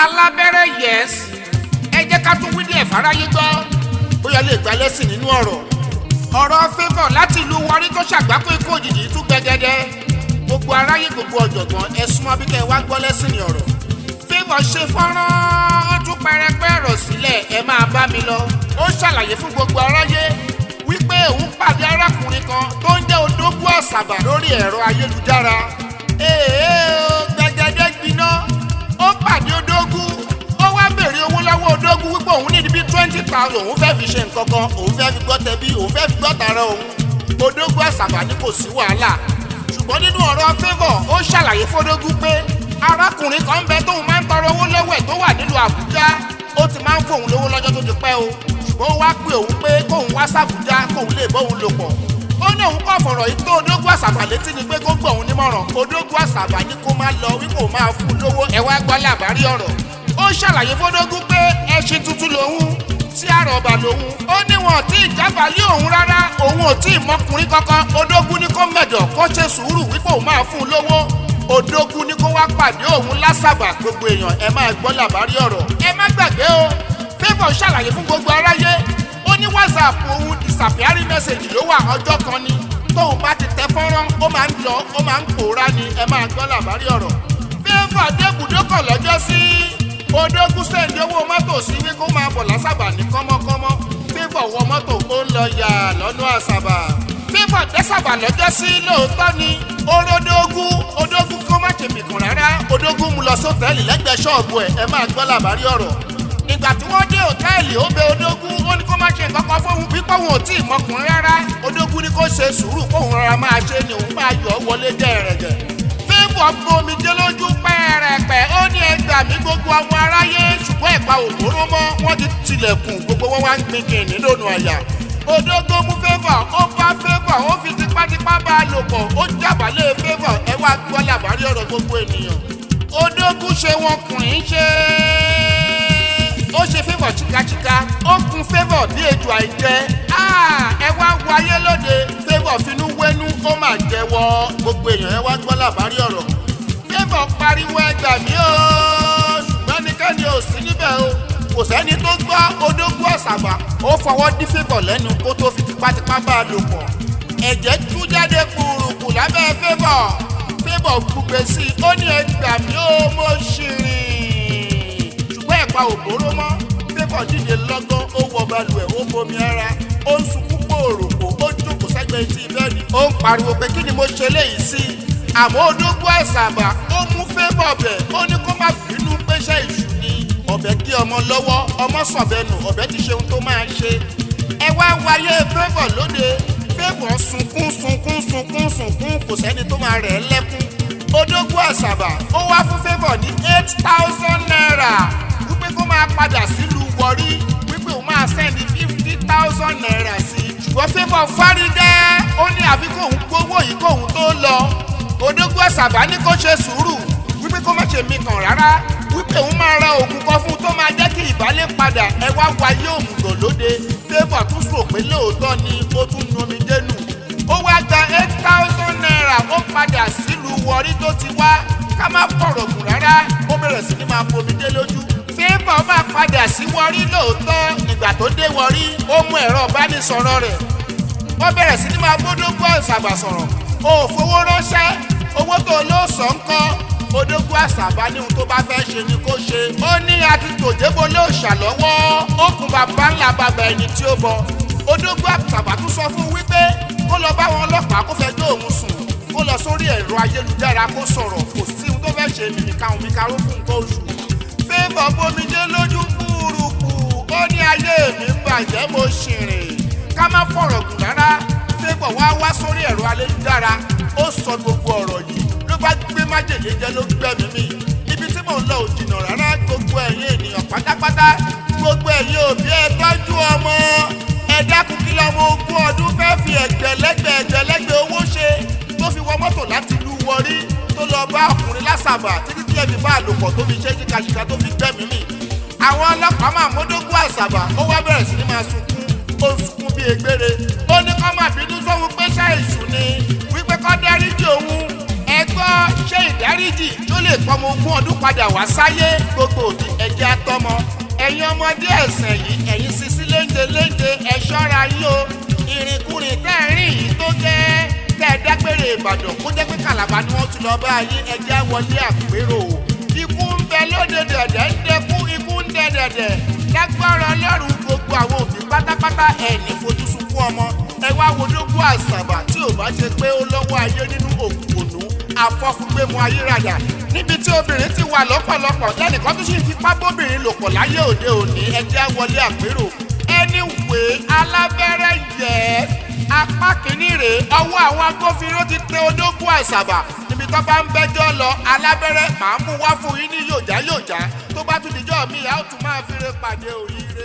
alábẹ́rẹ́ yes ẹ jẹ́ ká tún wí díẹ̀ fáráyé gbọ́ bóyá lè gba lẹ́sìn nínú ọ̀rọ̀ Favour láti ìlú Warri tó ṣàgbákò ikú òjijì tún gbẹgẹdẹ gbogbo aráyé gbogbo ọ̀jọ̀gbọ́n ẹ súnmọ́ bí kẹ́ ẹ wá gbọ́ lẹ́sìn ní ọ̀rọ̀ Favour ṣe fọ́nrán ó tún pẹrẹpẹ ọ̀rọ̀ sílẹ̀ ẹ máa bá mi lọ ó ṣàlàyé fún gbogbo aráyé wípé òun pàdé arákùnrin kan tó ń jẹ́ Odugwu Asaba lórí ẹ̀rọ ayélujára gbẹgẹdẹ gbiná ó pàdé Odugwu ó wá béèrè owó lọ́wọ́ Odugwu wípé òun ní ibi 20,000 òun fẹ́ fi ṣe nǹkan kan òun fẹ́ fi gbọ́ tẹbí òun fẹ́ fi gbọ́ tara òun Odugwu Asaba ní kò sí wàhálà ṣùgbọ́n nínú ọ̀rọ̀ Favour ó ṣàlàyé f'Odugwu pé arákùnrin kan ń bẹ tóun máa ń tọrọ owó lọ́wọ́ ẹ̀ tó wà nílùú Àbújá ó ti máa ń fóun lówó lọ́jọ́ tó ti pẹ́ o ṣùgbọ́n ó wá pè òun pé kóun wá s'Àbújá kóun lè bóun lò pọ̀ ó ní òun kọ́ fọ̀rọ̀ yìí tó Odugwu Asaba létí ni pé kó gbọ́ òun nímọ̀ràn Odugwu Asaba ní kó má lọ wípé òun máa fún un lówó ẹ wá gbọ́ làbárí ọ̀rọ̀ ó ṣàlàyé f'Odugwu pé ẹṣin tuntun lòun tí àrọ̀bà lòun ó ní wọn ò tí ì jábàálẹ̀ òun rárá òun ò tí ì mọkùnrin kankan Odugwu ní kó mẹ̀dọ̀ kó ṣe sùúrù wípé òun máa fún un lówó Odugwu ní kó wá pàdé òun l'Asaba gbogbo èèyàn ẹ máa gbọ́ làbárí ọ̀rọ̀ ẹ má gbàgbé o Favour ṣàlàyé fún gbogbo aráyé ó ní WhatsApp òun disappearing message ló wà ọjọ́ kan ni tóun bá ti tẹ fọ́nrán ó máa ń lọ ó máa ń pòórá ni ẹ máa gbọ́ làbárí ọ̀rọ̀ Favour dé ibùdókọ̀ lọ́jọ́ sí Odugwu sẹ́ndí owó mọ́tò sí wí kó máa bọ̀ l'Asaba ní kọ́mọ́kọ́mọ́ Favour wọ mọ́tò ó ń lọ yà lọ́nà Asaba Favour dẹ́sàbà lọ́jọ́ sí lóòótọ́ ni Odugwu kó má ṣe mìkùn rárá Odugwu mú lọ sọ́tẹ́ẹ̀lì lẹ́gbẹ̀ẹ́ ṣọ́ọ̀bù ẹ̀ ẹ máa gbọ́ làbárí ọ̀rọ̀ nígbà tí wọ́n dé òtẹ́ẹ̀lì ó bẹ Odugwu ó ní kó má ṣe nǹkan kan fóun wípé òun ò tí ì mọkùnrin rárá Odugwu ní kó ṣe sùúrù kóun rọra máa ṣe ni òun máa yọ wọlé jẹ́rẹ̀jẹ̀ Favour gbomi dé lójú pẹ́ẹ́rẹ́pẹ́ ó ní ẹgbàá mi gbogbo àwọn aráyé ṣùgbọ́n ẹ̀pà òbóró mọ́ wọ́n ti tilẹ̀kùn gbogbo wọn wá ń gbin kìnìún lónìí àyà Odugwu mú Favour ó bá Favour ó fi tipátipá bá a lò pọ̀ ó jábàálẹ̀ Favour ẹ wá gbọ́ làbárí ọ̀rọ̀ gbogbo ènìyàn Odugwu ṣe wọn kùnrin ṣe ó ṣe Favour chikachika ó kun Favour bí ejò àìjẹ ẹ wá wo ayé lóde Favour finú wẹ́nú ó mà jẹ́wọ́ gbogbo èèyàn ẹ wá gbọ́ làbárí ọ̀rọ̀ Favour pariwo ẹ gbà mí o ṣùgbọ́n nìkẹ́ni ò sí níbẹ̀ o kò sẹ́ni tó gbọ́ Odugwu Asaba ó fọwọ́ dí Favour lẹ́nu kó tó fi tipátipá bá a lò pọ̀ ẹ̀jẹ̀ tú jáde kùrùkù lábẹ́ Favour gbùgbé sí i ó ní ẹ gbà mí o mo ṣìrìn ṣùgbọ́n ẹ̀pà òbóró mọ́ Favour dìde lọ́gán ó wọ balùwẹ̀ ó bomi ara ó ń sunkún pòròpò ó jókòó sẹ́gbẹ̀ẹ́ etí bẹ́ẹ̀ni ó ń pariwo pé kí ni mo ṣe léyìí sí àmọ́ Odugwu Asaba ó mú Favour bẹ̀ ó ní kó má bínú péṣẹ́ ìṣù ni ọ̀bẹ gé ọmọ lọ́wọ́ ọmọ sọ̀bẹ̀nù ọ̀bẹ ti ṣe ohun tó máa ṣe ẹ wá wáyé Favour lóde Favour sunkún kò sẹ́ni tó máa rẹ̀ ẹ́ lẹ́kún Odugwu Asaba ó wá fún Favour ní 8,000 naira wípé kó máa padà sílùú Warri wípé òun máa sẹ́ndí 50,000 naira sí i ṣùgbọ́n Favour fárídẹ́ ó ní àfi kóun gbowó yìí kóun tó lọ Odugwu Asaba ní kó ṣe sùúrù wípé kó má ṣe mikàn rárá wípé òun máa ra oògùn kan fún un tó máa jẹ́ kí ìbálẹ̀ padà ẹ wá wáyé òmùgọ̀ lóde Favour tún sọ pé lóòótọ́ ni ó tún nu omi dénú ó wá gba 8,000 naira ó padà sílùú Warri tó ti wá ká má fọ̀rọ̀ gùn rárá ó bẹ̀rẹ̀ sí ní máa bomi dé lójú Favour máa padà sí Warri lóòótọ́ nígbà tó dé Warri ó mú ẹ̀rọ ìbánisọ̀rọ̀ rẹ̀ ó bẹ̀rẹ̀ sí ní máa Odugwu Asaba sọ̀rọ̀ ó fowó ránṣẹ́ owó tó ló sọ ń kọ́ Odugwu Asaba ní ohun tó bá fẹ́ ṣe ni kó ṣe ó ní akíntòjébo ló ṣàlọ́wọ́ ó kun bàbá ńlá bàbá ẹni tí ó bọ Odugwu Asaba tún sọ fún wípé kó lọ bá wọn ọlọ́pàá kó fẹjọ́ òun sùn kó lọ sórí ẹ̀rọ ayélujára kó sọ̀rọ̀ kò sí ohun tó fẹ́ ṣe mímíkaró fún nǹkan oṣù Favour bomijé lójú kúrukù ó ní ayé mi bàjẹ́ mo ṣìrìn ká má fọ̀rọ̀ gùn rárá Favour wá sórí ẹ̀rọ ayélujára ó sọ gbogbo ọ̀rọ̀ yìí ló bá gbé májèlé jẹ ló gbẹ̀mí mi ibi tí mò ń lọ ò jìnnà rárá gbogbo ẹ̀yin ènìyàn pátápátá gbogbo ẹ̀yin òbí ẹ tọ́jú ọmọ ẹ dákun kí lọ́mọ 20 ọdún fẹ́ fi ẹgbẹ̀lẹ́gbẹ̀ owó ṣe tó fi wọ mọ́tò láti ìlú Warri tó lọ bá ọkùnrin l'Asaba títí tí ẹbí bá àlòpọ̀ tó fi ṣe kíkàṣìkà tó fi gbẹ̀mí mi àwọn ọlọ́pàá máa mú Odugwu Asaba ó wá bẹ̀rẹ̀ sí ní máa sunkún ó ń sunkún bí egbére ó ní kó má bínú sóhun pé ṣáà èṣù ni wípé kó dáríjì òun ẹgbẹ́ ńkọ́ ṣé ìdáríjì tó lè pọmọ ogún ọdún padà wá sáyé gbogbo òbí ẹ̀jẹ̀ àtọmọ ẹ̀yin ọmọdé ẹ̀sìn yìí ẹ̀yin sisi léńje ẹ ṣọ́ra yín o ìrìnkúrìn tẹ́ ẹ̀ rìn yìí tó jẹ́ tẹ́ ẹ dágbére Ìbàdàn kó jẹ́ pé Kàlàbà ni wọ́n ti lọ bá yín ẹ̀jẹ̀ wọlé àpérò ikú ń bẹ lóde dẹ̀dẹ̀ ń dẹkú ikú ń dẹ dẹ̀dẹ̀ lágbára Ọlọ́run gbogbo àwọn òbí pátápátá ẹ̀ ní fojú sunkún ọmọ ẹ wá wo Odugwu Asaba tí ò bá ṣe pé ó lọ́wọ́ ayé nínú òkùnkùnú afọ́fúngbẹ́mu ayérada níbi tí obìnrin ti wà lọ́pọ̀lọpọ̀ lẹ́nìkan tó sì ń fipá bóbìnrin lò pọ̀ láyé òde òní ẹjẹ́ wọlé àpérò anyway alábẹ́rẹ́ yẹ apá kìíní rèé ọwọ́ àwọn agbófinró ti tẹ Odugwu Asaba níbi tó bá ń bẹ́jọ́ lọ alábẹ́rẹ́ màá mú wá fún yín ní yòjá tó bá tún dijọ́ mi a ó tún máa fi re pàdé òyìnbó.